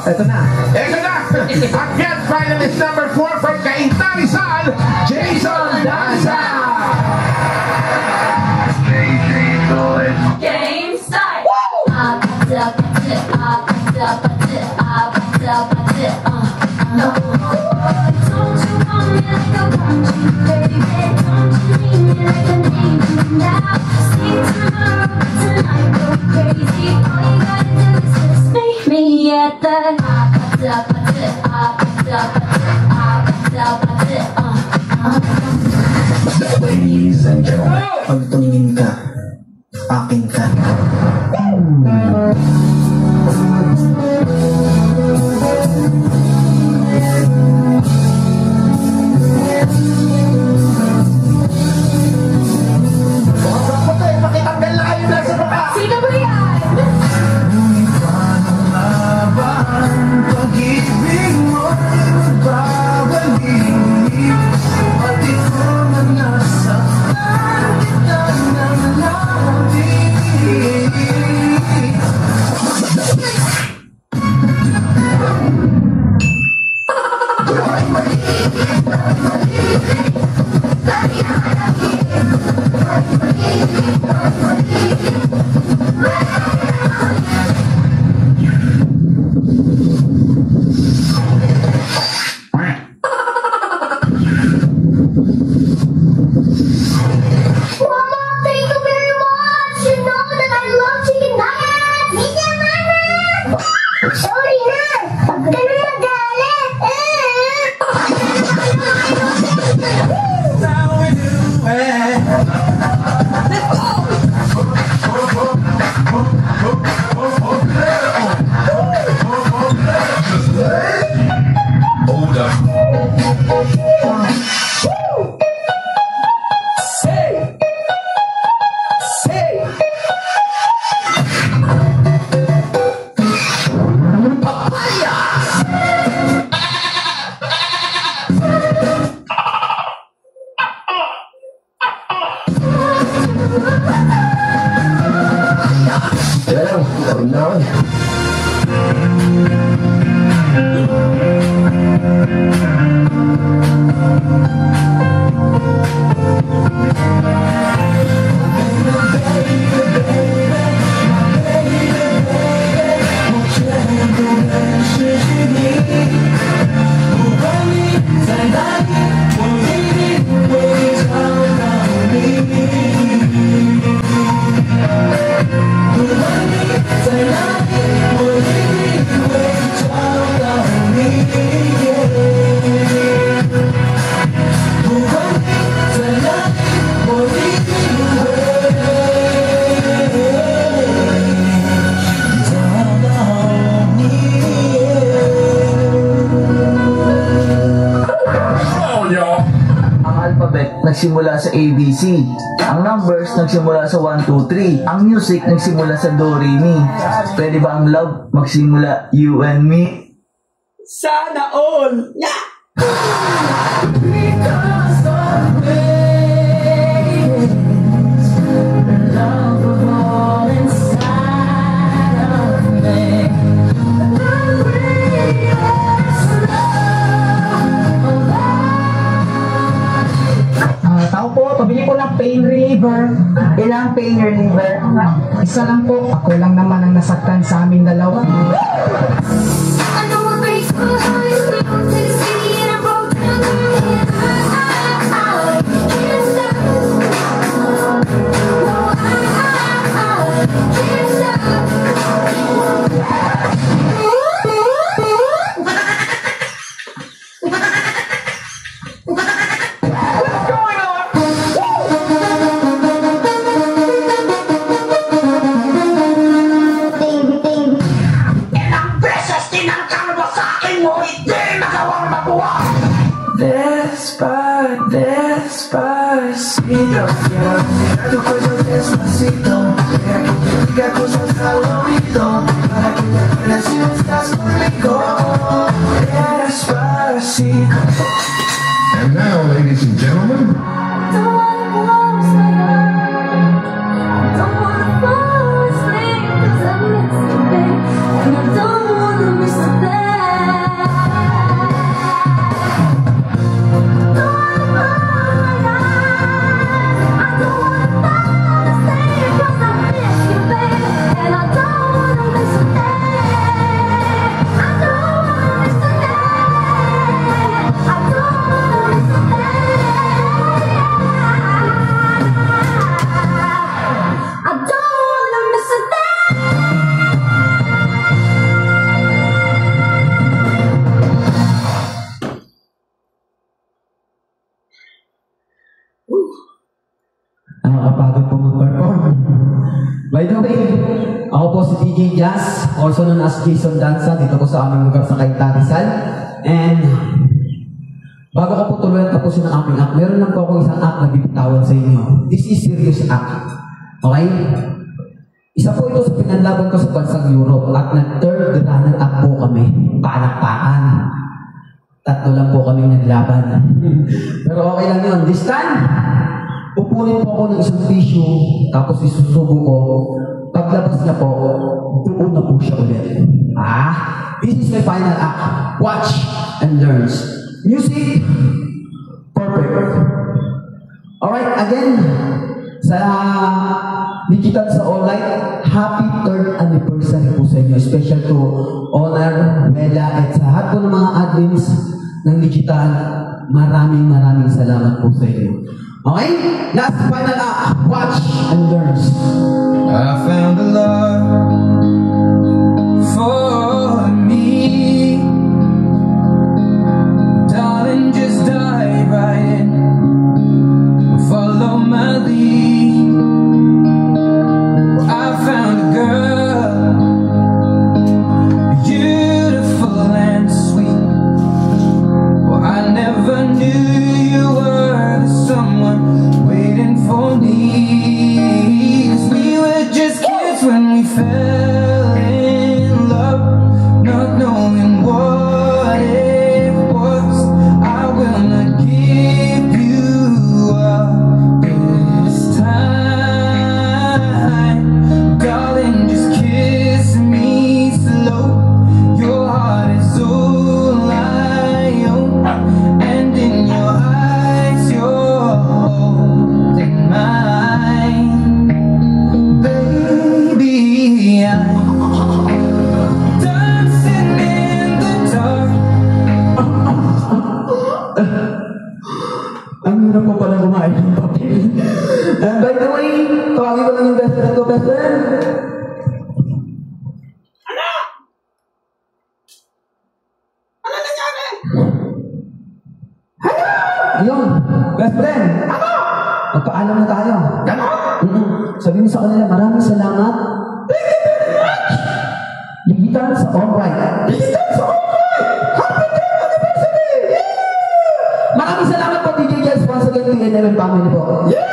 Ito na. Ito na. Ang guest finalist number 4 from Cainta Rizal, Jason Danza. Game start. Don't you want me like I want you, baby? Don't you need me like I need you now? See tomorrow, but tonight go crazy. All you gotta do is just meet me at the Ladies and gentlemen, pag tumingin ka, akin ka. Pakitanggal na kayo na sa baba. Sino ba yan? Pag-ibig mo'y magbabalik. Pati ko na nasaktan kita ng labis. Nagsimula sa ABC. Ang numbers nagsimula sa 1, 2, 3. Ang music nagsimula sa Do, Re, Mi. Pwede ba ang love magsimula You and Me? Sana all! Yeah! Tao po, pabili ko ng pain reliever. Ilang pain reliever? Isa lang po. Ako lang naman ang nasaktan sa amin dalawa. Despacito, tu cuello despacito, deja que te diga cosas al oído, para que te acuerdes si no estás conmigo. Despacito. And now, ladies and gentlemen, I don't wanna miss a thing. Ako po si DJ Jazz, also known as Jason Danza, dito po sa aming lugar sa Cainta, Rizal. And bago ko po tuluyan tapusin ang aking act, meron lang po akong isang act na bibitawan sa inyo. This is serious act. Okay? Isa po ito sa pinanlaban ko sa bansang Europe at nag-third runner-up po kami. Palakpakan. 3 lang po kami naglaban. Pero okay lang yun. This time, pupunin po ako ng isang tissue, tapos isusubo ko. Paglabas niya po, doon na po siya ulit. This is my final act. Watch and learn. Music, perfect. Alright, again, sa digital sa online, happy 3rd anniversary po sa inyo. Special to Honor, Bella, at sa lahat po ng mga admins ng digital, maraming salamat po sa inyo. Okay? Last final act. Watch and learn. I found a love for me. Darling, just dive right in. Follow my lead. I found a girl, beautiful and sweet. Well, I never knew you were the someone waiting for me. 'Cause we were just kids when we fell in love, not knowing what it was. I will not give you up this time, darling, just kiss me slow. Your heart is all I own, and in your eyes you're holding mine. Baby, I'm dancing in the dark. Ang hirap po pala kumain ng papel. And by the way, tawagin ko lang yung best friend ko, best friend. Ayun, best friend. Magpaalam na tayo. Sabihin mo sa kanila, maraming salamat. Thank you very much. Digital sa alright. Digital sa alright. Happy 3rd anniversary. Yeah! Maraming salamat po, DJ Jazz, once again to NMM family po. Yeah!